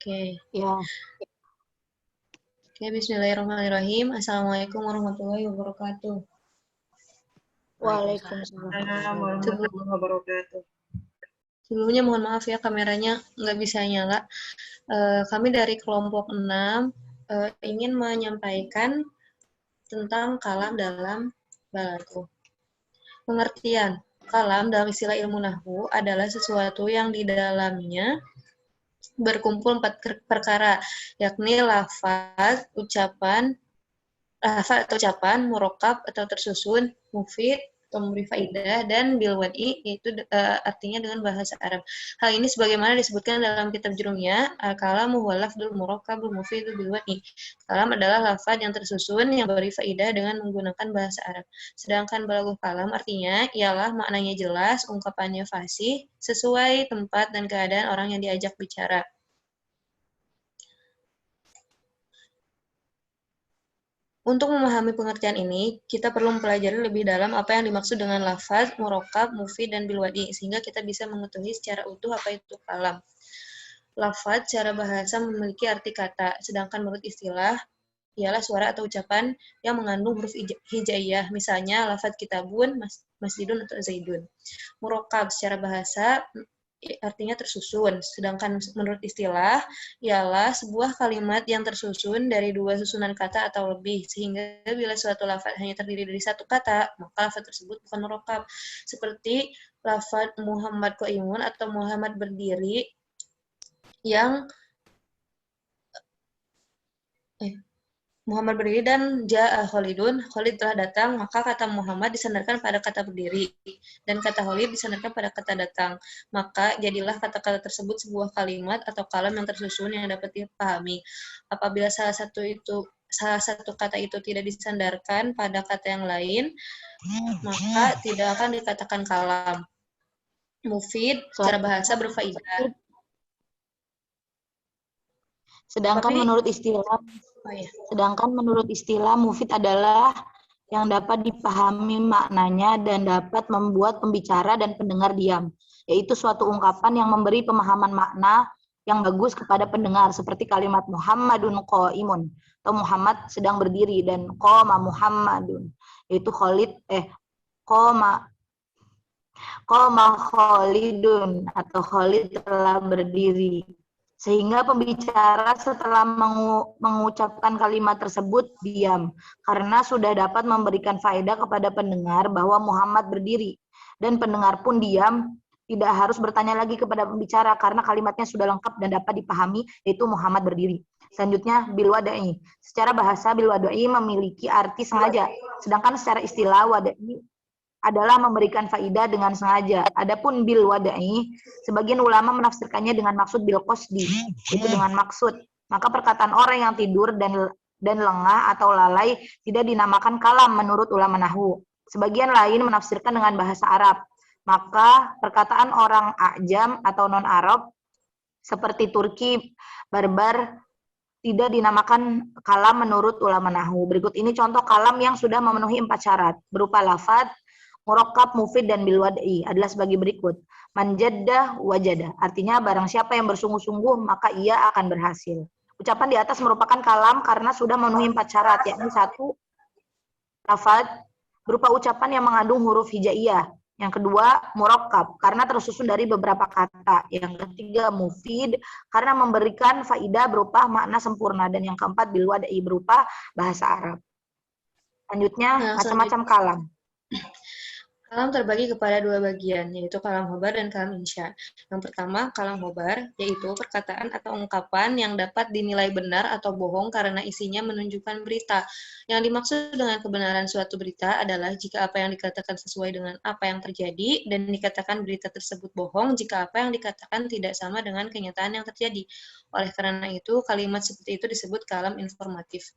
Oke. Ya, Oke, bismillahirrahmanirrahim. Assalamualaikum warahmatullahi wabarakatuh. waalaikumsalam. Waalaikumsalam warahmatullahi wabarakatuh. Sebelumnya mohon maaf ya kameranya nggak bisa nyala. Kami dari kelompok 6 ingin menyampaikan tentang kalam dalam balaghah. Pengertian kalam dalam istilah ilmu nahwu adalah sesuatu yang di dalamnya berkumpul 4 perkara, yakni lafaz, atau ucapan, murokab atau tersusun, mufid atau memberi faidah, dan bil wad'i, yaitu artinya dengan bahasa Arab. Hal ini sebagaimana disebutkan dalam kitab Jurumiyah, al-kalamu huwa lafdul murakkabul mufidu bil wad'i. Kalam adalah lafaz yang tersusun yang beri faidah dengan menggunakan bahasa Arab. Sedangkan balaghah kalam artinya ialah maknanya jelas, ungkapannya fasih, sesuai tempat dan keadaan orang yang diajak bicara. Untuk memahami pengertian ini, kita perlu mempelajari lebih dalam apa yang dimaksud dengan lafaz, murakkab, mufid, dan bil wad'i, sehingga kita bisa mengetahui secara utuh apa itu kalam. Lafaz secara bahasa memiliki arti kata, sedangkan menurut istilah ialah suara atau ucapan yang mengandung huruf hijaiyah, misalnya lafaz kitabun, masjidun, atau zaidun. Murakkab secara bahasa artinya tersusun, sedangkan menurut istilah ialah sebuah kalimat yang tersusun dari 2 susunan kata atau lebih, sehingga bila suatu lafaz hanya terdiri dari 1 kata, maka lafaz tersebut bukan murakkab. Seperti lafaz Muhammad qaimun atau Muhammad berdiri yang Muhammad berdiri dan ja'a Khalidun, Khalid telah datang, maka kata Muhammad disandarkan pada kata berdiri, dan kata Khalid disandarkan pada kata datang. Maka jadilah kata-kata tersebut sebuah kalimat atau kalam yang tersusun yang dapat dipahami. Apabila salah satu kata itu tidak disandarkan pada kata yang lain, maka tidak akan dikatakan kalam. Mufid secara bahasa berfaedah. Sedangkan menurut istilah mufid adalah yang dapat dipahami maknanya dan dapat membuat pembicara dan pendengar diam, yaitu suatu ungkapan yang memberi pemahaman makna yang bagus kepada pendengar, seperti kalimat Muhammadun qaimun atau Muhammad sedang berdiri, dan qama Muhammadun, yaitu qama Khalidun atau Khalid telah berdiri. Sehingga pembicara setelah mengucapkan kalimat tersebut diam, karena sudah dapat memberikan faedah kepada pendengar bahwa Muhammad berdiri. Dan pendengar pun diam, tidak harus bertanya lagi kepada pembicara, karena kalimatnya sudah lengkap dan dapat dipahami, yaitu Muhammad berdiri. Selanjutnya, bil wada'i. Secara bahasa, bil wada'i memiliki arti sengaja, sedangkan secara istilah wada'i adalah memberikan faidah dengan sengaja. Adapun bil wada'i, sebagian ulama menafsirkannya dengan maksud bil qasdi, itu dengan maksud. Maka perkataan orang yang tidur dan lengah atau lalai tidak dinamakan kalam menurut ulama nahwu. Sebagian lain menafsirkan dengan bahasa Arab. Maka perkataan orang ajam atau non-Arab seperti Turki, Barbar tidak dinamakan kalam menurut ulama nahwu. Berikut ini contoh kalam yang sudah memenuhi 4 syarat, berupa lafaz, murakkab, mufid, dan bil wad'i adalah sebagai berikut. Manjaddah wajada, artinya barang siapa yang bersungguh-sungguh maka ia akan berhasil. Ucapan di atas merupakan kalam karena sudah memenuhi 4 syarat, yakni 1, lafaz berupa ucapan yang mengandung huruf hijaiyah. Yang kedua, murakkab karena tersusun dari beberapa kata. Yang ketiga, mufid karena memberikan faidah berupa makna sempurna. Dan yang keempat, bil wad'i berupa bahasa Arab. Selanjutnya, macam-macam kalam. Kalam terbagi kepada 2 bagian, yaitu kalam khobar dan kalam insya. Yang pertama, kalam khobar, yaitu perkataan atau ungkapan yang dapat dinilai benar atau bohong karena isinya menunjukkan berita. Yang dimaksud dengan kebenaran suatu berita adalah jika apa yang dikatakan sesuai dengan apa yang terjadi, dan dikatakan berita tersebut bohong jika apa yang dikatakan tidak sama dengan kenyataan yang terjadi. Oleh karena itu, kalimat seperti itu disebut kalam informatif.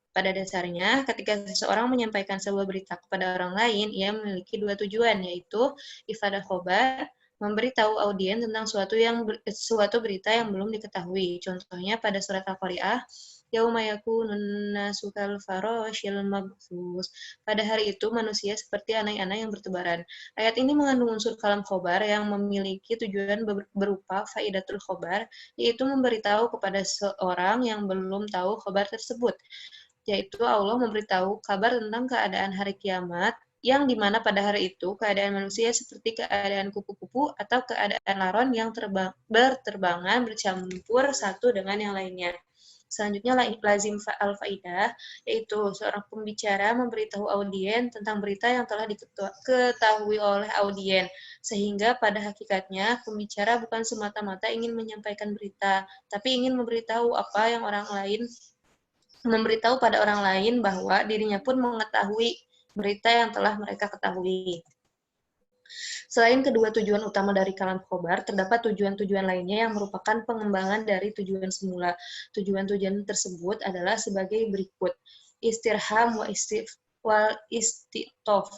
Pada dasarnya, ketika seseorang menyampaikan sebuah berita kepada orang lain, ia memiliki 2 tujuan, yaitu ifadah khobar, memberitahu audiens tentang suatu berita yang belum diketahui. Contohnya pada surat Al-Qari'ah Yauma yakunun nasu kal farashil mabthus. Pada hari itu manusia seperti anai-anai yang bertebaran. Ayat ini mengandung unsur kalam khobar yang memiliki tujuan berupa faidatul khobar, yaitu memberitahu kepada seorang yang belum tahu khobar tersebut, yaitu Allah memberitahu kabar tentang keadaan hari kiamat, yang dimana pada hari itu keadaan manusia seperti keadaan kupu-kupu atau keadaan laron yang berterbangan bercampur satu dengan yang lainnya. Selanjutnya lazim al-faidah, yaitu seorang pembicara memberitahu audien tentang berita yang telah diketahui oleh audien, sehingga pada hakikatnya pembicara bukan semata-mata ingin menyampaikan berita, tapi ingin memberitahu pada orang lain bahwa dirinya pun mengetahui berita yang telah mereka ketahui. Selain kedua tujuan utama dari kalam khobar, terdapat tujuan-tujuan lainnya yang merupakan pengembangan dari tujuan semula. Tujuan-tujuan tersebut adalah sebagai berikut. Istirham wal istitof.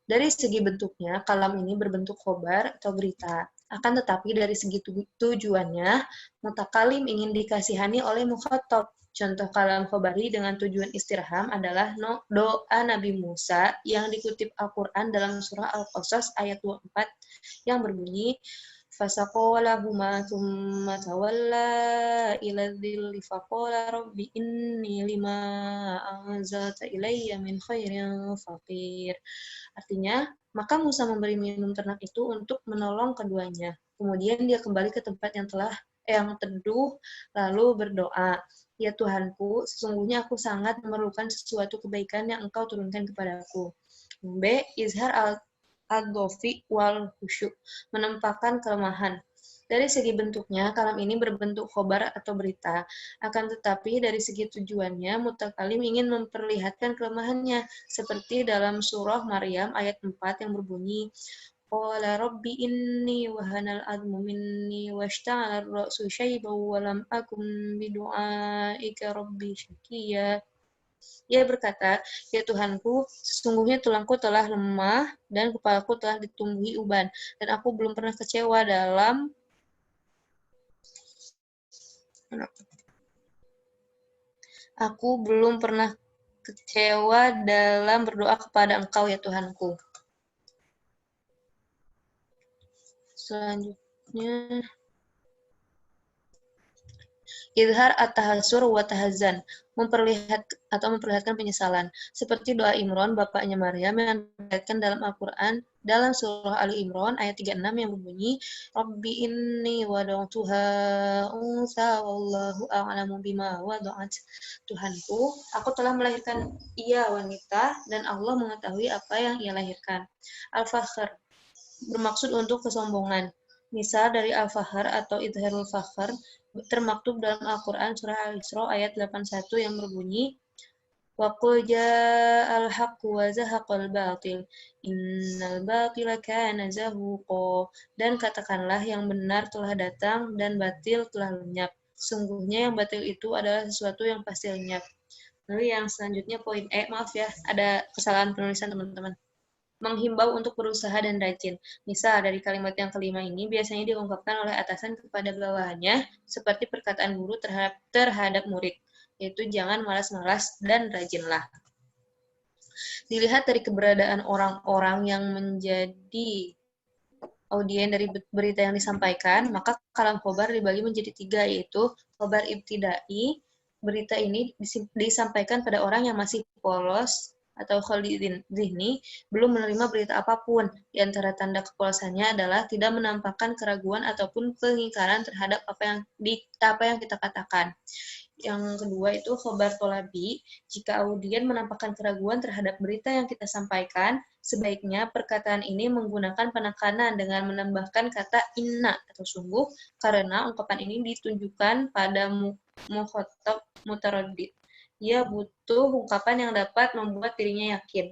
Dari segi bentuknya, kalam ini berbentuk khobar atau berita. Akan tetapi dari segi tujuannya, mutakalim ingin dikasihani oleh mukhatab. Contoh kalam khobari dengan tujuan istirham adalah doa Nabi Musa yang dikutip Al-Quran dalam surah Al-Qasas ayat 24 yang berbunyi fasaqalahuma thumma tawalla ila dhilli faqala rabbi inni lima anzalta ilayya min khairin faqir. Artinya, maka Musa memberi minum ternak itu untuk menolong keduanya. Kemudian dia kembali ke tempat yang teduh, lalu berdoa, ya Tuhanku, sesungguhnya aku sangat memerlukan sesuatu kebaikan yang Engkau turunkan kepadaku. B. Izhar al-dofi wal khusyuk, menampakkan kelemahan. Dari segi bentuknya, kalam ini berbentuk khobar atau berita. Akan tetapi dari segi tujuannya, mutakalim ingin memperlihatkan kelemahannya, seperti dalam surah Maryam ayat 4 yang berbunyi, Qala rabbi inni wahanal admu minni washta'ala ar-ra'su syaiban wa lam akun bidu'aika rabbi syaqiyya. Ia berkata, ya Tuhanku, sesungguhnya tulangku telah lemah dan kepalaku telah ditumbuhi uban, dan aku belum pernah kecewa dalam berdoa kepada Engkau, ya Tuhanku. Selanjutnya, izhar at-tahassur wa tahazan, memperlihatkan penyesalan, seperti doa Imran bapaknya Maryam yang diriwayatkan dalam Al-Qur'an dalam surah Ali Imran ayat 36 yang berbunyi Rabbi inni wada'tuha unsa wallahu a'lamu bima wada'at. Tuhanku, aku telah melahirkan ia wanita dan Allah mengetahui apa yang ia lahirkan. Al-Fakhr bermaksud untuk kesombongan. Misal dari al-fakhr atau idharul fakhr termaktub dalam Al-Quran surah Al-Isra ayat 81 yang berbunyi wa qul ja'al haqqu wa zahaqal batil innal batila kana zahuqa, dan katakanlah yang benar telah datang dan batil telah lenyap. Sungguhnya yang batil itu adalah sesuatu yang pasti lenyap. Lalu yang selanjutnya poin maaf ya, ada kesalahan penulisan teman-teman. Menghimbau untuk berusaha dan rajin. Misal, dari kalimat yang kelima ini biasanya diungkapkan oleh atasan kepada bawahannya, seperti perkataan guru terhadap murid, yaitu jangan malas-malas dan rajinlah. Dilihat dari keberadaan orang-orang yang menjadi audien dari berita yang disampaikan, maka kalam khobar dibagi menjadi 3, yaitu khobar ibtidai. Berita ini disampaikan pada orang yang masih polos atau khalidin zihni, belum menerima berita apapun. Di antara tanda kepolosannya adalah tidak menampakkan keraguan ataupun pengingkaran terhadap apa yang kita katakan. Yang kedua itu khobar tolabi. Jika audien menampakkan keraguan terhadap berita yang kita sampaikan, sebaiknya perkataan ini menggunakan penekanan dengan menambahkan kata inna atau sungguh, karena ungkapan ini ditunjukkan pada mukhatab mutaraddid. Ia butuh ungkapan yang dapat membuat dirinya yakin.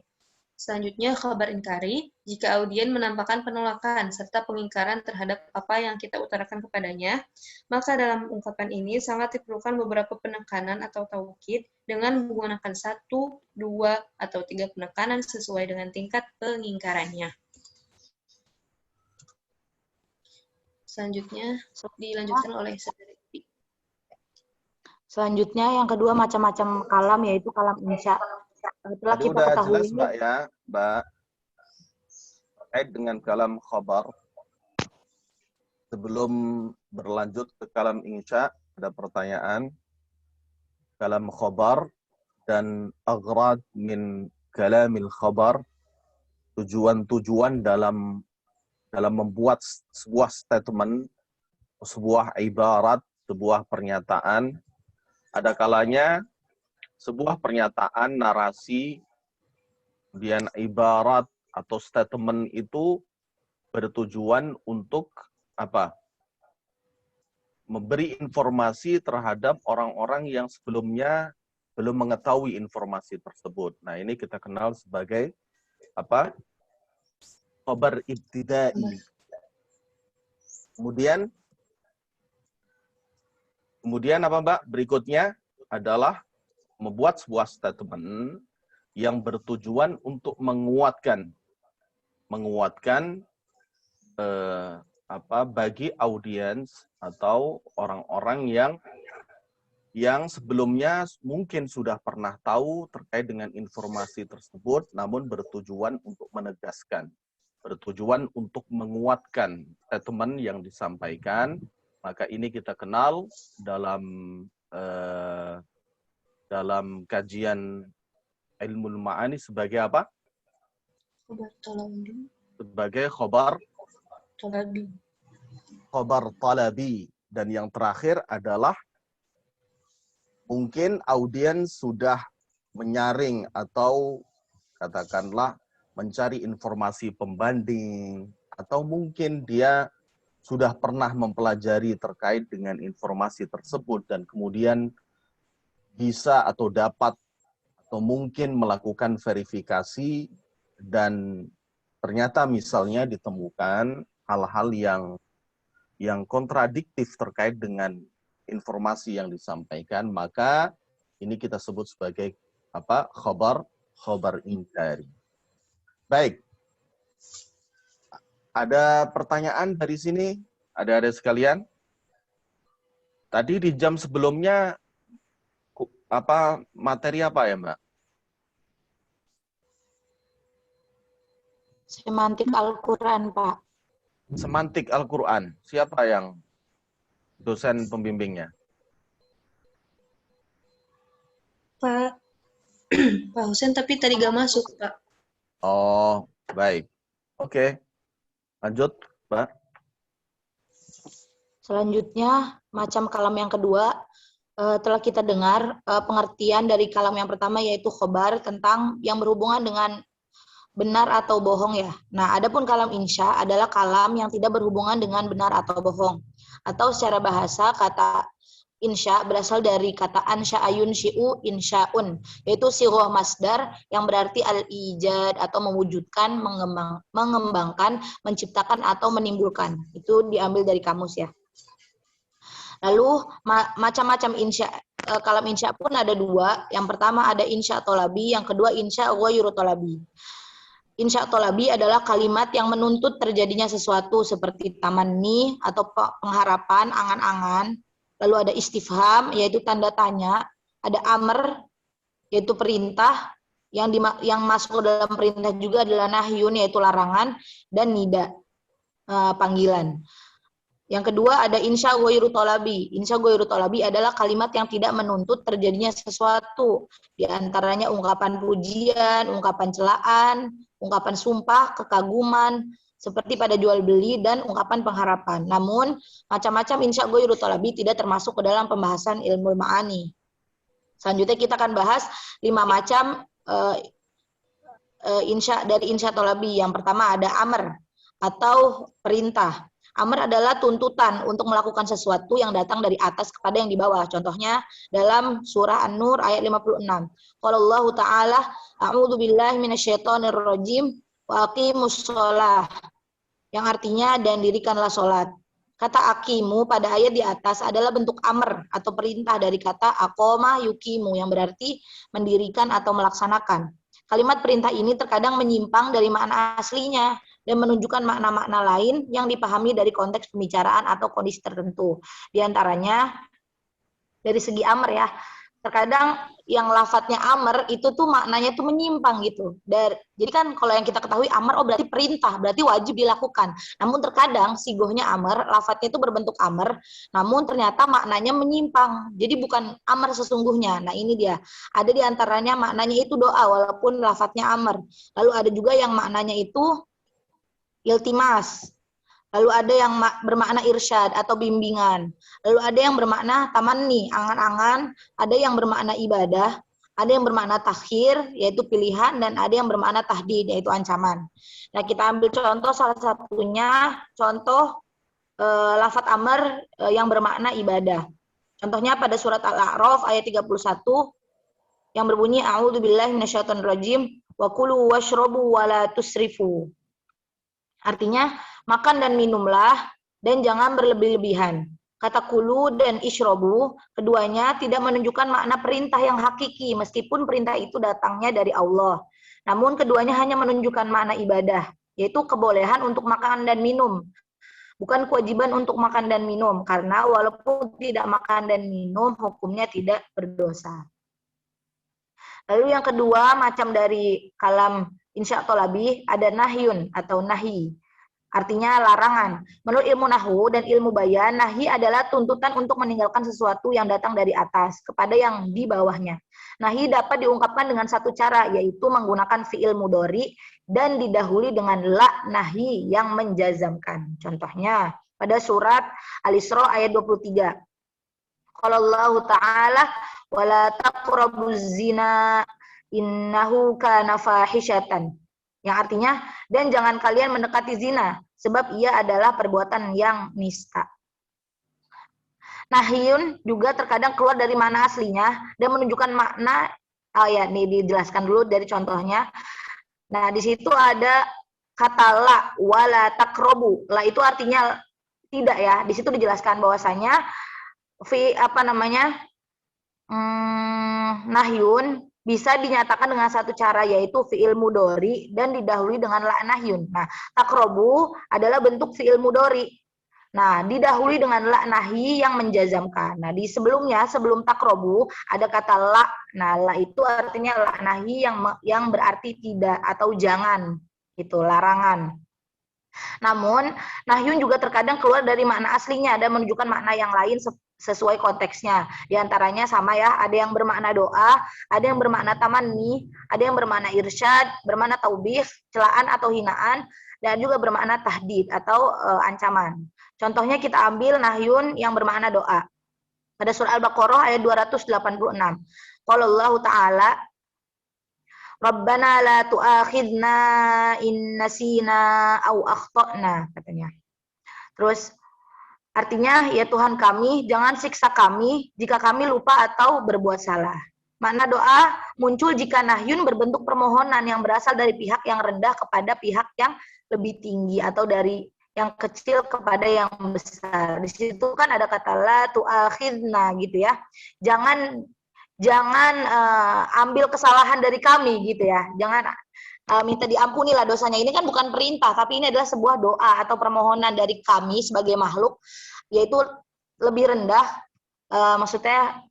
Selanjutnya, khabar inkari, jika audien menampakkan penolakan serta pengingkaran terhadap apa yang kita utarakan kepadanya, maka dalam ungkapan ini sangat diperlukan beberapa penekanan atau taukid dengan menggunakan 1, 2, atau 3 penekanan sesuai dengan tingkat pengingkarannya. Selanjutnya, dilanjutkan oleh Saudari. Selanjutnya yang kedua macam-macam kalam, yaitu kalam insya. Telah Tadi kita udah ketahui. jelas Mbak ya, Mbak. Terkait dengan kalam khabar. Sebelum berlanjut ke kalam insya, ada pertanyaan. Kalam khabar dan aghrad min kalamil khabar. Tujuan-tujuan dalam membuat sebuah statement, sebuah ibarat, sebuah pernyataan. Ada kalanya sebuah pernyataan, narasi, kemudian ibarat atau statement itu bertujuan untuk apa? Memberi informasi terhadap orang-orang yang sebelumnya belum mengetahui informasi tersebut. Nah, ini kita kenal sebagai apa? Khabar ibtidai. Kemudian apa Mbak? Berikutnya adalah membuat sebuah statement yang bertujuan untuk menguatkan bagi audiens atau orang-orang yang sebelumnya mungkin sudah pernah tahu terkait dengan informasi tersebut, namun bertujuan untuk menegaskan, bertujuan untuk menguatkan statement yang disampaikan. Maka ini kita kenal dalam kajian ilmu ma'ani sebagai apa? Sebagai khabar talabi. Dan yang terakhir adalah mungkin audiens sudah menyaring atau katakanlah mencari informasi pembanding, atau mungkin dia sudah pernah mempelajari terkait dengan informasi tersebut dan kemudian bisa atau dapat atau mungkin melakukan verifikasi dan ternyata misalnya ditemukan hal-hal yang kontradiktif terkait dengan informasi yang disampaikan, maka ini kita sebut sebagai apa? Khabar inkari. Baik. Ada pertanyaan dari sini? Ada sekalian? Tadi di jam sebelumnya materi apa ya, Mbak? Semantik Al-Quran, Pak. Semantik Al-Quran. Siapa yang dosen pembimbingnya? Pak Husen, tapi tadi gak masuk, Pak. Oh, baik. Oke. Lanjut, Mbak. Selanjutnya, macam kalam yang kedua, telah kita dengar pengertian dari kalam yang pertama, yaitu khobar, tentang yang berhubungan dengan benar atau bohong ya. Nah, adapun kalam insya adalah kalam yang tidak berhubungan dengan benar atau bohong. Atau secara bahasa, kata insya berasal dari kata ansya ayun syi'u insyaun, yaitu sighah masdar yang berarti al-ijad atau mewujudkan, mengembangkan, menciptakan atau menimbulkan. Itu diambil dari kamus ya. Lalu macam-macam insya, kalam insya pun ada dua. Yang pertama ada insya tolabi, yang kedua insya ghairu tolabi. Insya tolabi adalah kalimat yang menuntut terjadinya sesuatu seperti tamanni atau pengharapan, angan-angan. Lalu ada istifham, yaitu tanda tanya. Ada amr, yaitu perintah. Yang masuk dalam perintah juga adalah nahyun, yaitu larangan. Dan nida, panggilan. Yang kedua ada insya ghairu tolabi. Insya ghairu tolabi adalah kalimat yang tidak menuntut terjadinya sesuatu. Di antaranya ungkapan pujian, ungkapan celaan, ungkapan sumpah, kekaguman, seperti pada jual beli, dan ungkapan pengharapan. Namun, macam-macam insya ghairu tolabi tidak termasuk ke dalam pembahasan ilmu ma'ani. Selanjutnya kita akan bahas 5 macam insya dari insya tolabi. Yang pertama ada amr atau perintah. Amr adalah tuntutan untuk melakukan sesuatu yang datang dari atas kepada yang di bawah. Contohnya dalam surah An-Nur ayat 56. Qala Allah Ta'ala, a'udzu billahi minasyaitonir rajim wa aqimus shalah. Yang artinya dan dirikanlah salat. Kata aqimu pada ayat di atas adalah bentuk amr atau perintah dari kata aqoma yuqimu yang berarti mendirikan atau melaksanakan. Kalimat perintah ini terkadang menyimpang dari makna aslinya dan menunjukkan makna-makna lain yang dipahami dari konteks pembicaraan atau kondisi tertentu. Di antaranya dari segi amr ya. Terkadang yang lafadznya amr itu tuh maknanya tuh menyimpang gitu. Jadi kan kalau yang kita ketahui amr berarti perintah, berarti wajib dilakukan. Namun terkadang sigohnya amr, lafadznya itu berbentuk amr, namun ternyata maknanya menyimpang. Jadi bukan amr sesungguhnya. Nah ini dia. Ada di antaranya maknanya itu doa walaupun lafadznya amr. Lalu ada juga yang maknanya itu iltimas. Lalu ada yang bermakna irsyad atau bimbingan. Lalu ada yang bermakna tamanni, angan-angan. Ada yang bermakna ibadah. Ada yang bermakna takhir, yaitu pilihan. Dan ada yang bermakna tahdid, yaitu ancaman. Nah, kita ambil contoh salah satunya, contoh lafadz amr yang bermakna ibadah. Contohnya pada surat Al-A'raf ayat 31 yang berbunyi a'udzubillahi minasyaitonirrajim wa kulu washrabu wa la tusrifu. Artinya, makan dan minumlah, dan jangan berlebih-lebihan. Kata kulu dan ishrobu, keduanya tidak menunjukkan makna perintah yang hakiki, meskipun perintah itu datangnya dari Allah. Namun keduanya hanya menunjukkan makna ibadah, yaitu kebolehan untuk makan dan minum. Bukan kewajiban untuk makan dan minum, karena walaupun tidak makan dan minum, hukumnya tidak berdosa. Lalu yang kedua, macam dari kalam insya tolabi, ada nahyun atau nahi. Artinya larangan. Menurut ilmu nahu dan ilmu bayan, nahi adalah tuntutan untuk meninggalkan sesuatu yang datang dari atas kepada yang di bawahnya. Nahi dapat diungkapkan dengan satu cara, yaitu menggunakan fi'il mudhari dan didahului dengan la nahi yang menjazamkan. Contohnya, pada surat Al-Isra ayat 23. Qala Allah Ta'ala, wala taqrabuz zina innahu kana fahisyatan. Yang artinya, dan jangan kalian mendekati zina, sebab ia adalah perbuatan yang nista. Nahyun juga terkadang keluar dari makna aslinya dan menunjukkan makna, ini dijelaskan dulu dari contohnya. Nah, di situ ada kata la, wala takrobu. La itu artinya tidak ya. Di situ dijelaskan bahwasanya nahyun bisa dinyatakan dengan satu cara, yaitu fi'il mudhari dan didahului dengan la nahyun. Nah, takrobu adalah bentuk fi'il mudhari. Nah, didahului dengan la nahi yang menjazamkan. Nah, di sebelumnya, sebelum takrobu, ada kata la. Nah, la itu artinya la nahi yang berarti tidak atau jangan. Itu larangan. Namun, nahyun juga terkadang keluar dari makna aslinya dan menunjukkan makna yang lain sesuai konteksnya. Di antaranya sama ya, ada yang bermakna doa, ada yang bermakna tamanni, ada yang bermakna irsyad, bermakna taubih, celaan atau hinaan, dan juga bermakna tahdid atau ancaman. Contohnya kita ambil nahyun yang bermakna doa. Pada surah Al-Baqarah ayat 286. Qala Allah Ta'ala, Rabbana la tu'akhidna in nasina au akhtana, katanya. Terus artinya, ya Tuhan kami, jangan siksa kami jika kami lupa atau berbuat salah. Makna doa muncul jika nahyun berbentuk permohonan yang berasal dari pihak yang rendah kepada pihak yang lebih tinggi, atau dari yang kecil kepada yang besar. Di situ kan ada kata la tu'akhidna gitu ya. Jangan ambil kesalahan dari kami gitu ya. Jangan minta diampuni lah dosanya. Ini kan bukan perintah, tapi ini adalah sebuah doa atau permohonan dari kami sebagai makhluk, yaitu lebih rendah. Maksudnya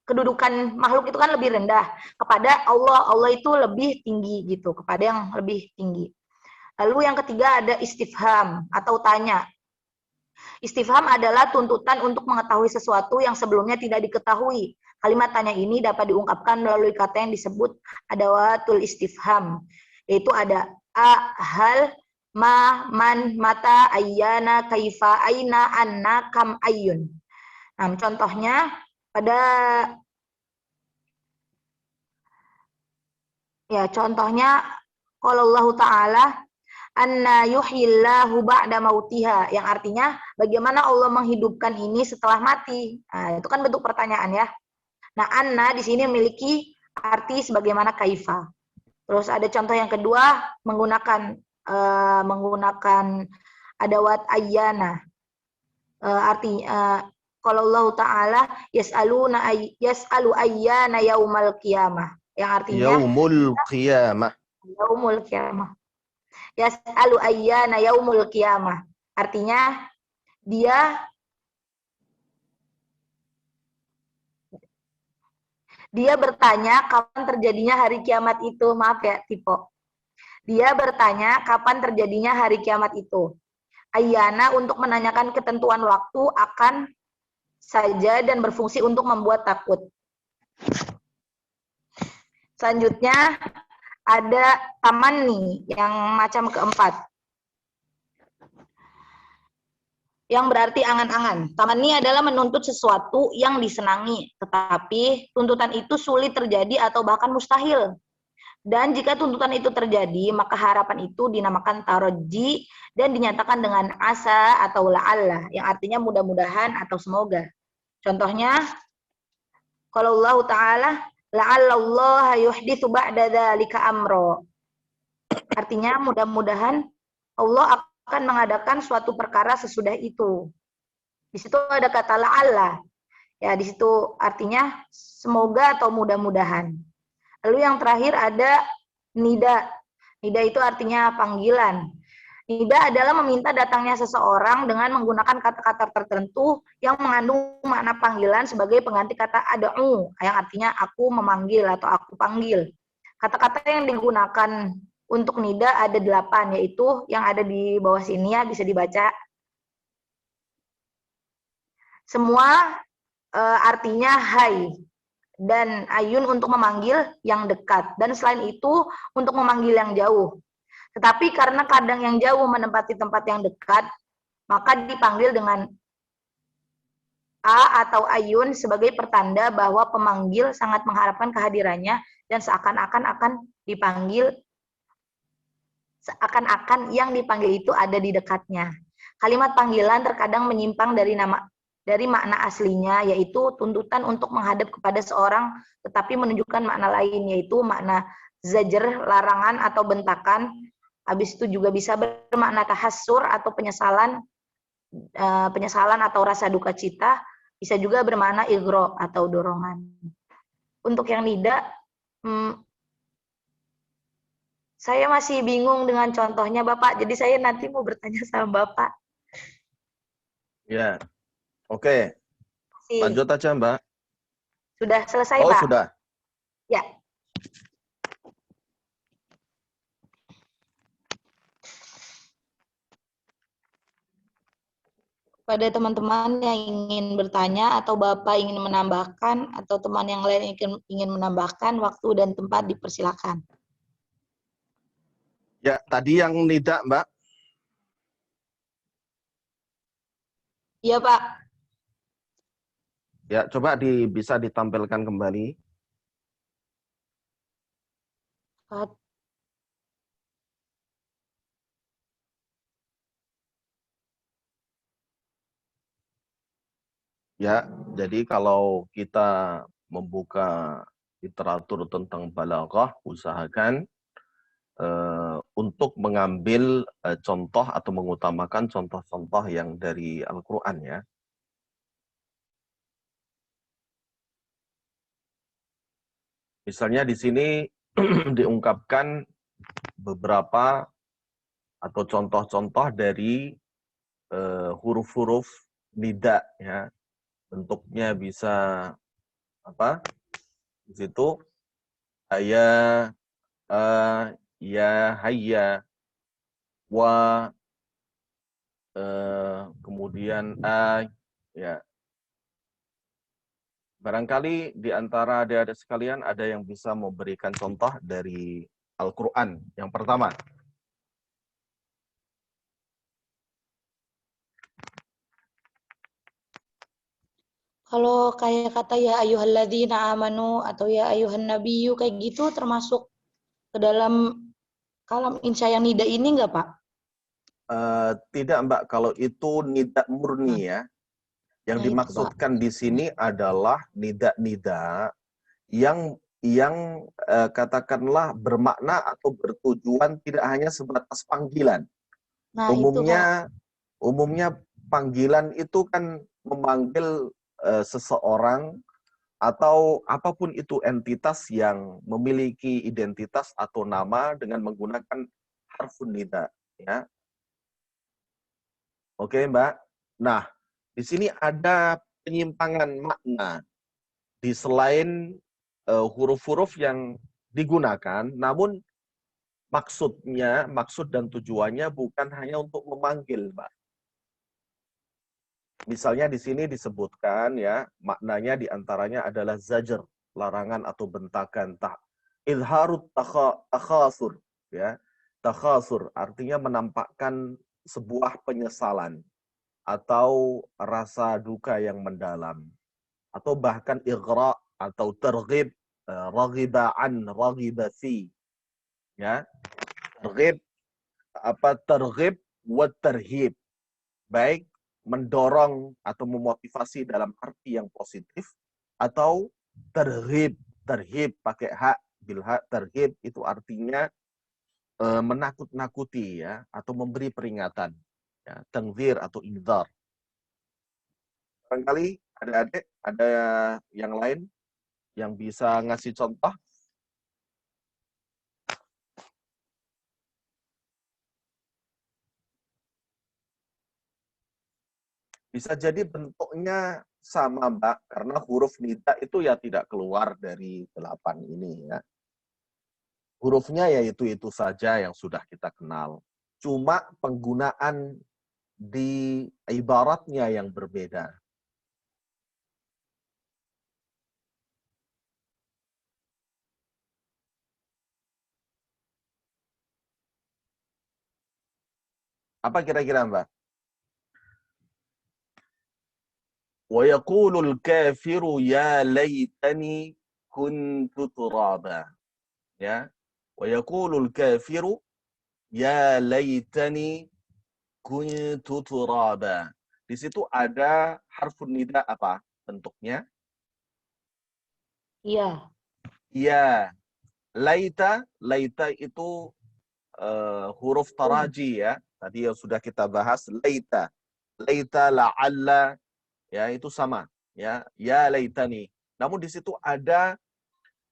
kedudukan makhluk itu kan lebih rendah kepada Allah. Allah itu lebih tinggi gitu, kepada yang lebih tinggi. Lalu yang ketiga ada istifham atau tanya. Istifham adalah tuntutan untuk mengetahui sesuatu yang sebelumnya tidak diketahui. Kalimat tanya ini dapat diungkapkan melalui kata yang disebut adawatul istifham, yaitu ada hal, ma, man, mata, ayyana, kaifa, aina, anna, kam, ayyun. Nah, contohnya pada kalau Allah Ta'ala anna yuhyillahu ba'da mautiha, yang artinya bagaimana Allah menghidupkan ini setelah mati. Nah, itu kan bentuk pertanyaan ya. Nah, anna di sini memiliki arti sebagaimana kaifa. Terus ada contoh yang kedua menggunakan adawat ayyana. Kalau Allah Ta'ala yas'alu ayyana yaumal qiyamah, yang artinya yaumul qiyamah. Yas'alu ayyana yaumul qiyamah. Artinya dia Dia bertanya kapan terjadinya hari kiamat itu. Maaf ya, Tipo. Dia bertanya kapan terjadinya hari kiamat itu. Ayyana untuk menanyakan ketentuan waktu akan saja dan berfungsi untuk membuat takut. Selanjutnya ada tamanni yang macam keempat. Yang berarti angan-angan. Tamanni adalah menuntut sesuatu yang disenangi, tetapi tuntutan itu sulit terjadi atau bahkan mustahil. Dan jika tuntutan itu terjadi, maka harapan itu dinamakan taroji dan dinyatakan dengan asa atau la'alla, yang artinya mudah-mudahan atau semoga. Contohnya, kalau Allah Ta'ala, la'allallaha yuhditsu ba'da dzalika amro. Artinya mudah-mudahan Allah akan mengadakan suatu perkara sesudah itu. Di situ ada kata la'alla. Ya, di situ artinya semoga atau mudah-mudahan. Lalu yang terakhir ada nida. Nida itu artinya panggilan. Nida adalah meminta datangnya seseorang dengan menggunakan kata-kata tertentu yang mengandung makna panggilan sebagai pengganti kata ad'u, yang artinya aku memanggil atau aku panggil. Kata-kata yang digunakan untuk nida ada 8, yaitu yang ada di bawah sini ya, bisa dibaca. Semua artinya hai. Dan ayun untuk memanggil yang dekat. Dan selain itu untuk memanggil yang jauh. Tetapi karena kadang yang jauh menempati tempat yang dekat, maka dipanggil dengan a atau ayun sebagai pertanda bahwa pemanggil sangat mengharapkan kehadirannya dan seakan-akan akan dipanggil, seakan-akan yang dipanggil itu ada di dekatnya. Kalimat panggilan terkadang menyimpang dari makna aslinya, yaitu tuntutan untuk menghadap kepada seorang, tetapi menunjukkan makna lain, yaitu makna zajr, larangan atau bentakan. Habis itu juga bisa bermakna tahassur atau penyesalan atau rasa duka cita. Bisa juga bermakna igro atau dorongan. Untuk yang nida, saya masih bingung dengan contohnya Bapak, jadi saya nanti mau bertanya sama Bapak. Ya, oke. Lanjut aja, Mbak. Sudah selesai, Oh, Pak? sudah. Ya. Pada teman-teman yang ingin bertanya atau Bapak ingin menambahkan atau teman yang lain ingin menambahkan, waktu dan tempat dipersilakan. Ya, tadi yang nida, Mbak. Iya, Pak. Ya, coba bisa ditampilkan kembali. Ya, jadi kalau kita membuka literatur tentang balaghah, usahakan untuk mengambil contoh atau mengutamakan contoh-contoh yang dari Al-Quran ya. Misalnya di sini diungkapkan beberapa atau contoh-contoh dari huruf-huruf nida ya. Bentuknya bisa apa? Di situ ayah, ya, hayya, wa, kemudian ya. Barangkali di antara adik-adik sekalian ada yang bisa memberikan contoh dari Al-Quran. Yang pertama. Kalau kayak kata ya ayyuhalladzina amanu atau ya ayyuhan nabiyyu kayak gitu termasuk ke dalam kalam insya yang nida ini enggak, Pak? Tidak, Mbak. Kalau itu nida murni ya. Yang dimaksudkan di sini adalah nida-nida yang katakanlah bermakna atau bertujuan tidak hanya sebatas panggilan. Nah, Umumnya panggilan itu kan memanggil seseorang atau apapun itu entitas yang memiliki identitas atau nama dengan menggunakan harfun nida ya. Oke, Mbak. Nah, di sini ada penyimpangan makna di selain huruf-huruf yang digunakan, namun maksud dan tujuannya bukan hanya untuk memanggil, Mbak. Misalnya di sini disebutkan ya, maknanya diantaranya adalah zajar, larangan atau bentakan. Izharut takhasur, ya. Takhasur artinya menampakkan sebuah penyesalan atau rasa duka yang mendalam, atau bahkan ighra atau terghib, raghiba an raghiba fi, ya. Terghib terghib wa terhib, baik mendorong atau memotivasi dalam arti yang positif, atau terhib pakai hak bil hak, terhib itu artinya menakut-nakuti ya, atau memberi peringatan ya, tengzir atau inzar. Barangkali adik-adik ada yang lain yang bisa ngasih contoh. Bisa jadi bentuknya sama, Mbak, karena huruf nida itu ya tidak keluar dari 8 ini ya. Hurufnya ya itu saja yang sudah kita kenal. Cuma penggunaan di ibaratnya yang berbeda. Apa kira-kira, Mbak? Wa yaqulul kafiru ya laitani kuntu turaba. Ya. Wa yaqulul kafiru ya laitani kuntu turaba. Di situ ada harfun nida apa bentuknya? Iya. Iya. Laita itu huruf taraji ya. Tadi yang sudah kita bahas laita. Laita, la'alla, ya itu sama ya. Ya laitani. Namun di situ ada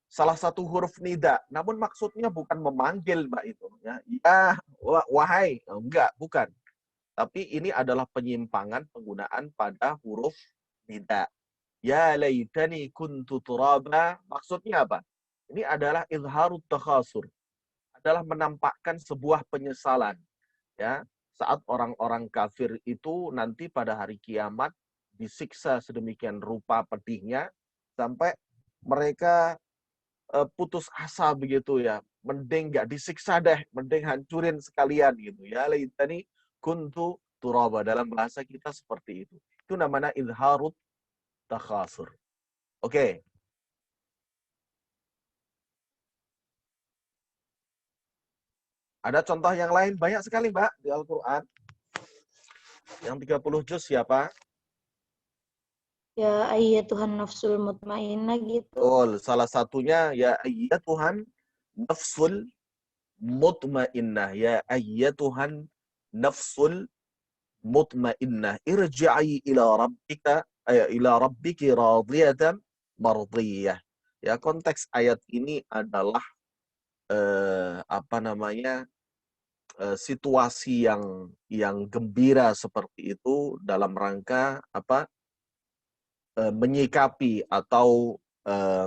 salah satu huruf nida. Namun maksudnya bukan memanggil, Mbak, itu ya. Ya wahai, enggak, bukan. Tapi ini adalah penyimpangan penggunaan pada huruf nida. Ya laitani kuntu turaba, maksudnya apa? Ini adalah izharut takhasur, adalah menampakkan sebuah penyesalan ya, saat orang-orang kafir itu nanti pada hari kiamat disiksa sedemikian rupa pedihnya sampai mereka putus asa begitu ya, mending nggak disiksa deh, mending hancurin sekalian gitu ya. Laitani kuntu turaba, dalam bahasa kita seperti itu. Itu namanya izharut takhasur. Oke. Ada contoh yang lain banyak sekali, Mbak, di Al-Qur'an. Yang 30 juz siapa? Ya ayyatuhan nafsul mutmainnah gitu. Oh, salah satunya ya ayyatuhan nafsul mutmainnah. Ya ayyatuhan nafsul mutmainnah. Irji'i ila rabbika ila rabbiki radiyatan mardiyah. Ya, konteks ayat ini adalah apa namanya? Situasi yang gembira seperti itu dalam rangka apa? Menyikapi atau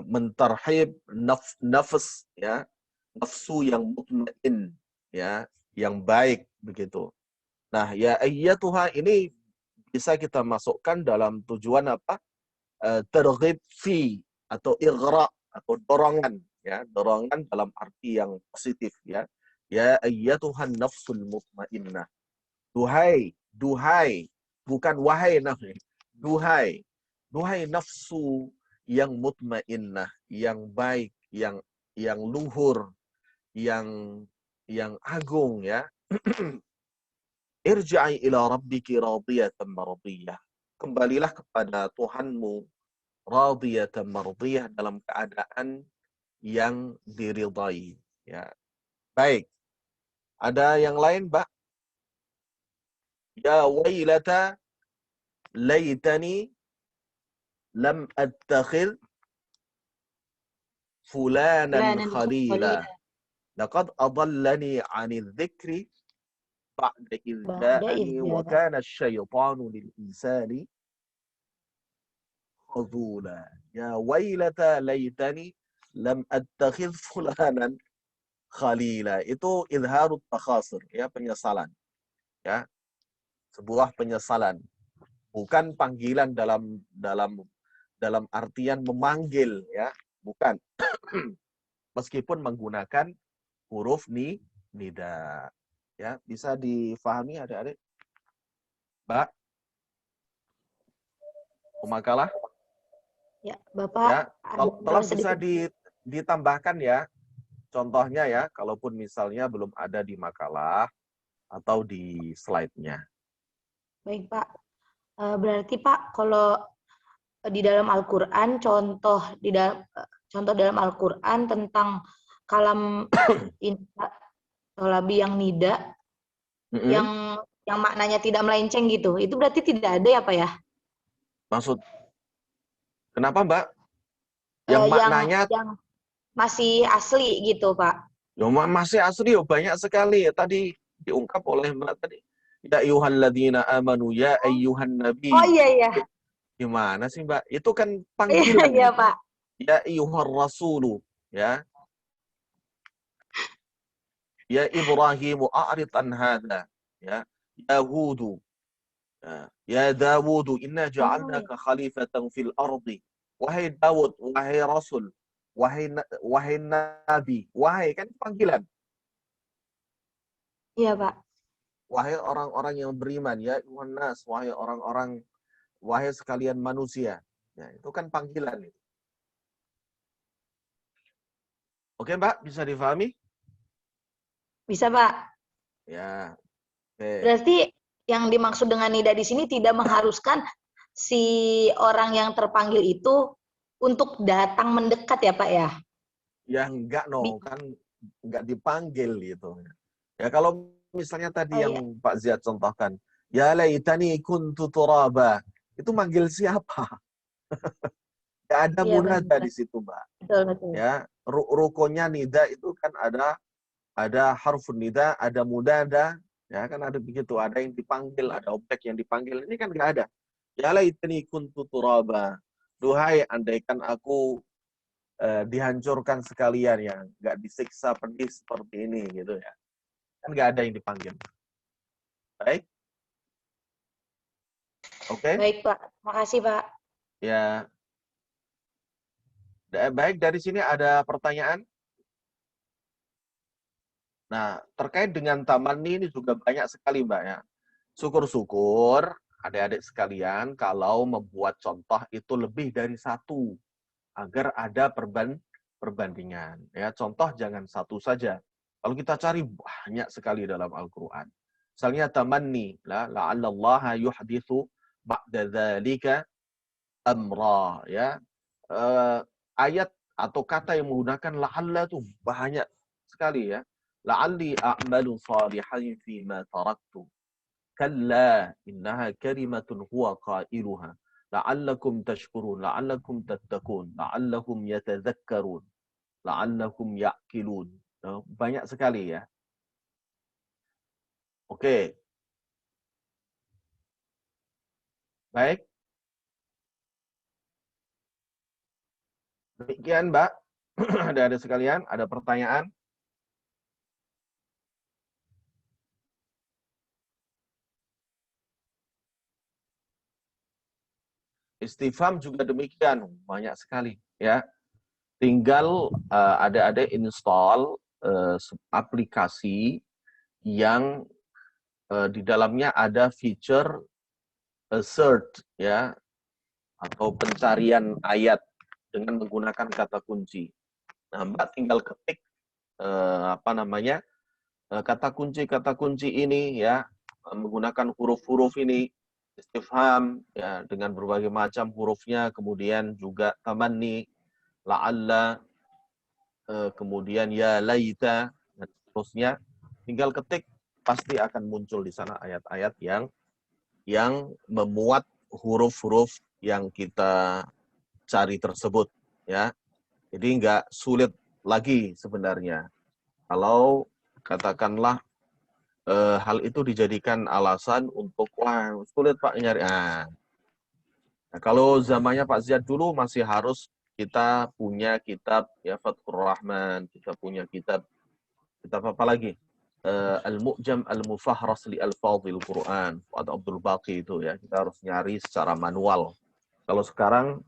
mentarhib nafs ya, nafsu yang mutmain ya, yang baik begitu. Nah, ya ayyatuha ini bisa kita masukkan dalam tujuan apa? Terghib fi atau ighra atau dorongan ya, dorongan dalam arti yang positif ya. Ya ayyatuhan nafsul mutmainnah. Duhai, bukan wahai nafsu. Duhai nafsu yang mutmainnah, yang baik, yang luhur, yang agung ya. Irja'i ila rabbiki radiyatan mardiyah. Kembalilah kepada Tuhanmu radiyatan mardiyah, dalam keadaan yang diridai ya. Baik. Ada yang lain, Mbak? Ya wailata laitani lam attakhidh fulanan khalila. Laqad adallani 'anil dzikri ba'da idh ja'ani wa kana asy-syaitanu lil insani khazula. Ya wailata laitani lam attakhidh fulanan khalila. Itu izharut takhasur, ya, penyesalan. Ya, sebuah penyesalan. Bukan panggilan dalam artian memanggil, ya, bukan. Meskipun menggunakan huruf nida. Ya, bisa difahami adik-adik? Mbak? Umakalah? Ya, Bapak. Ya, tolong bisa sedikit. ditambahkan ya. Contohnya ya, kalaupun misalnya belum ada di makalah atau di slide-nya. Baik, Pak. Berarti Pak, kalau di dalam Al-Qur'an contoh dalam Al-Qur'an tentang kalam tolabi yang nida yang maknanya tidak melenceng gitu. Itu berarti tidak ada ya, Pak ya? Maksud kenapa, Mbak? Yang maknanya yang masih asli gitu, Pak. ya, masih asli, banyak sekali. Tadi diungkap oleh Mbak tadi. Ya ayyuhalladzina amanu, ya ayyuhan nabi. Oh iya. Gimana sih, Mbak? Itu kan panggilan. Iya, Pak. Ya ayyuhar rasulu, ya. Ya Ibrahimu a'rid an hadza, ya. Ya Hudu. Ya Dawudu, inna ja'alnaka khalifatan fil ardi. Wahai Dawud, wahai Rasul, wahai Nabi, wahai, kan panggilan. Iya, Pak. Wahai orang-orang yang beriman, ya nas, wahai orang-orang, wahai sekalian manusia. Ya, itu kan panggilan. Oke, Mbak, bisa difahami? Bisa, Pak. Ya. Oke. Berarti yang dimaksud dengan nida di sini tidak mengharuskan si orang yang terpanggil itu untuk datang mendekat ya, Pak ya? Ya enggak, kan enggak dipanggil gitu. Ya kalau misalnya tadi yang Pak Ziyad contohkan, ya laitani kuntu turaba, itu manggil siapa? Enggak ada munada di situ, Mbak. Betul. Ya, rukunnya nida itu kan ada harfun nida, ada munada, ya kan ada begitu, ada yang dipanggil, ada objek yang dipanggil. Ini kan enggak ada. Ya laitani kuntu turaba. Duhai andaikan aku dihancurkan sekalian, ya nggak disiksa pedih seperti ini gitu ya, kan nggak ada yang dipanggil. Baik, oke. Baik, Pak, makasih, Pak. Ya, baik, dari sini ada pertanyaan. Nah, terkait dengan tamanni ini juga banyak sekali, Mbak, ya. Syukur-syukur adik-adik sekalian kalau membuat contoh itu lebih dari satu agar ada perbandingan. Ya, contoh jangan satu saja. Kalau kita cari banyak sekali dalam Al-Quran. Misalnya tamanni, la'allallaha yuhdithu ba'da dzalika amra, ya. Ayat atau kata yang menggunakan la'alla itu banyak sekali, ya. La'alli a'malu salihan fima taraktu. Kalla innaha kalimatun huwa qailuha. La'allakum tashkurun, la'allakum tattaqun, la'allahum yatadzakkarun, la'allakum ya'qilun. Banyak sekali, ya. Oke. Baik. Demikian, Mbak. Ada sekalian, ada pertanyaan? Istifham juga demikian, banyak sekali, ya. Tinggal ada install aplikasi yang di dalamnya ada feature search, ya, atau pencarian ayat dengan menggunakan kata kunci. Nah, Mbak tinggal ketik kata kunci ini, ya, menggunakan huruf-huruf ini, istifham, ya, dengan berbagai macam hurufnya, kemudian juga tamanni, la'alla, kemudian ya laita, dan seterusnya. Tinggal ketik, pasti akan muncul di sana ayat-ayat yang memuat huruf-huruf yang kita cari tersebut, ya. Jadi nggak sulit lagi sebenarnya. Kalau katakanlah hal itu dijadikan alasan untuk, wah sulit Pak nyari. Nah, kalau zamannya Pak Ziyad dulu masih harus kita punya kitab ya Fathur Rahman, kita punya kitab apa lagi? Al-Mu'jam Al-Mufahras li Al-Fadhil Quran, Fuad Abdul Baqi itu ya. Kita harus nyari secara manual. Kalau sekarang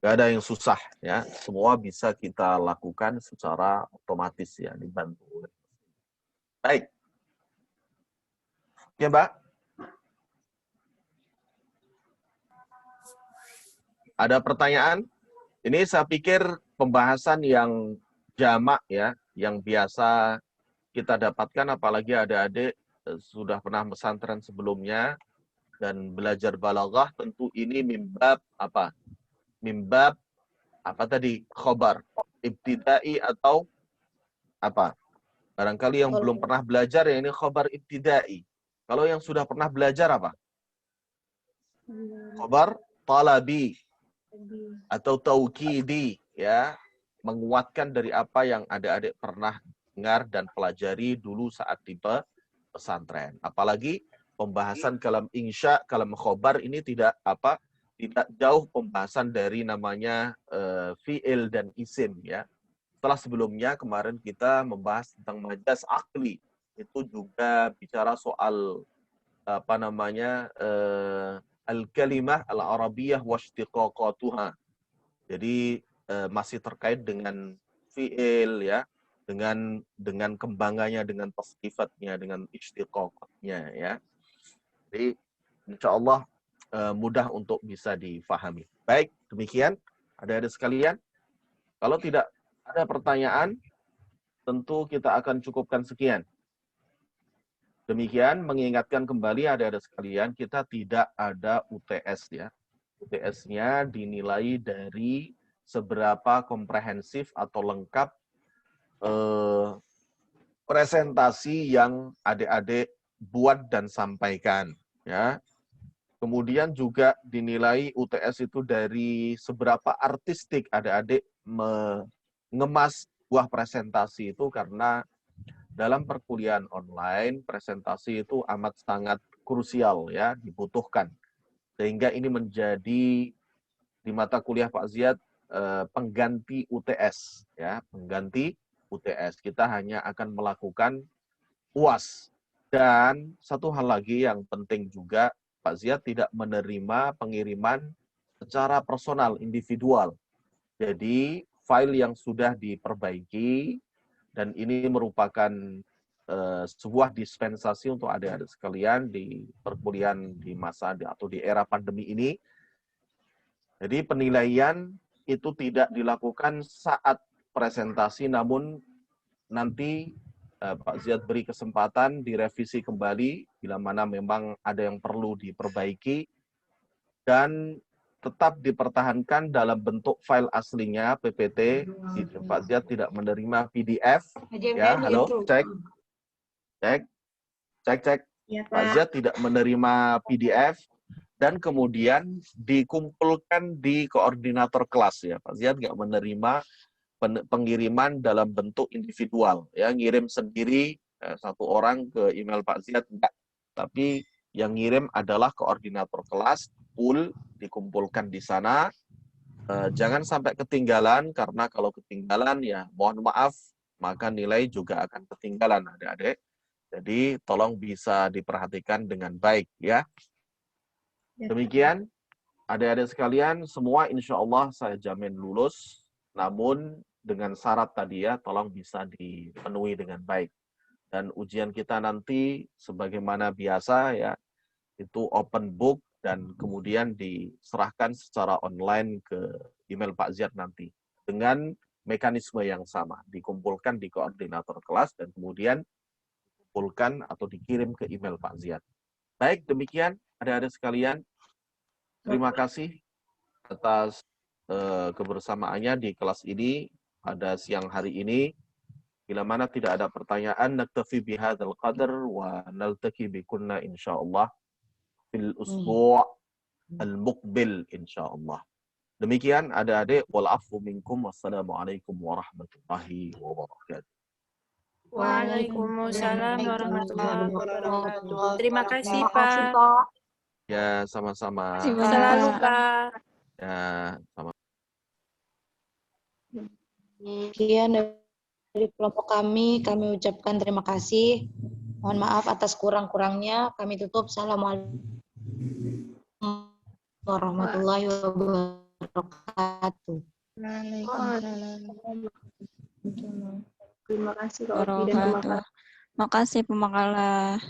nggak ada yang susah ya, semua bisa kita lakukan secara otomatis ya, dibantu. Baik. Oke, Mbak. Ada pertanyaan? Ini saya pikir pembahasan yang jamak ya, yang biasa kita dapatkan, apalagi adik-adik sudah pernah pesantren sebelumnya dan belajar balaghah, tentu ini mimbab apa? Mimbab apa tadi? Khobar, ibtidai atau apa? Barangkali yang belum pernah belajar ya ini khobar ibtidai. Kalau yang sudah pernah belajar apa? Khobar talabi atau taukidi ya, menguatkan dari apa yang adik-adik pernah dengar dan pelajari dulu saat di pesantren. Apalagi pembahasan kalam insya, kalam khobar ini tidak jauh pembahasan dari namanya fi'il dan isim ya. Setelah sebelumnya kemarin kita membahas tentang majas akli, itu juga bicara soal apa namanya al-kalimah al-arabiyah wa ishtiqaqatuha. Jadi masih terkait dengan fi'il ya, dengan kembangannya, dengan tasrifatnya, dengan istiqaqatnya ya. Jadi insyaallah mudah untuk bisa difahami. Baik, demikian adik-adik sekalian. Kalau tidak ada pertanyaan, tentu kita akan cukupkan sekian. Demikian, mengingatkan kembali adik-adik sekalian, kita tidak ada UTS ya. UTS-nya dinilai dari seberapa komprehensif atau lengkap presentasi yang adik-adik buat dan sampaikan ya. Kemudian juga dinilai UTS itu dari seberapa artistik adik-adik mengemas buah presentasi itu, karena dalam perkuliahan online presentasi itu amat sangat krusial ya, dibutuhkan. Sehingga ini menjadi di mata kuliah Pak Ziyad pengganti UTS ya, pengganti UTS. Kita hanya akan melakukan UAS. Dan satu hal lagi yang penting juga, Pak Ziyad tidak menerima pengiriman secara personal, individual. Jadi file yang sudah diperbaiki, dan ini merupakan sebuah dispensasi untuk adik-adik sekalian di perkuliahan di masa atau di era pandemi ini. Jadi penilaian itu tidak dilakukan saat presentasi, namun nanti Pak Ziyad beri kesempatan direvisi kembali bila mana memang ada yang perlu diperbaiki, dan tetap dipertahankan dalam bentuk file aslinya PPT. Pak Ziyad tidak menerima PDF. Ya, halo, cek. Ya, Pak Ziyad tidak menerima PDF, dan kemudian dikumpulkan di koordinator kelas ya. Pak Ziyad nggak menerima pengiriman dalam bentuk individual ya, ngirim sendiri satu orang ke email Pak Ziyad enggak, tapi yang ngirim adalah koordinator kelas, full dikumpulkan di sana. Jangan sampai ketinggalan, karena kalau ketinggalan ya mohon maaf, maka nilai juga akan ketinggalan adik-adik. Jadi tolong bisa diperhatikan dengan baik ya. Demikian adik-adik sekalian, semua insya Allah saya jamin lulus, namun dengan syarat tadi ya, tolong bisa dipenuhi dengan baik. Dan ujian kita nanti sebagaimana biasa ya, itu open book dan kemudian diserahkan secara online ke email Pak Ziyad nanti. Dengan mekanisme yang sama, dikumpulkan di koordinator kelas dan kemudian dikumpulkan atau dikirim ke email Pak Ziyad. Baik, demikian adik-adik sekalian. Terima kasih atas kebersamaannya di kelas ini pada siang hari ini. Bila mana tidak ada pertanyaan, naktafi bihadzal qadar wa naltaqi bikunna insyaallah fil usbu' al-muqbil insyaallah. Demikian adik-adik, wal afu minkum, wassalamualaikum warahmatullahi wabarakatuh. Waalaikumsalam warahmatullahi wabarakatuh. Terima kasih, Terima kasih, Pak. Pak. Ya, sama-sama. Selalu, Pak. Ya, sama. Sekian dari kelompok kami ucapkan terima kasih. Mohon maaf atas kurang-kurangnya. Kami tutup. Assalamualaikum warahmatullahi wabarakatuh. Terima kasih Kak Opi dan teman-teman. Makasih pemakalah.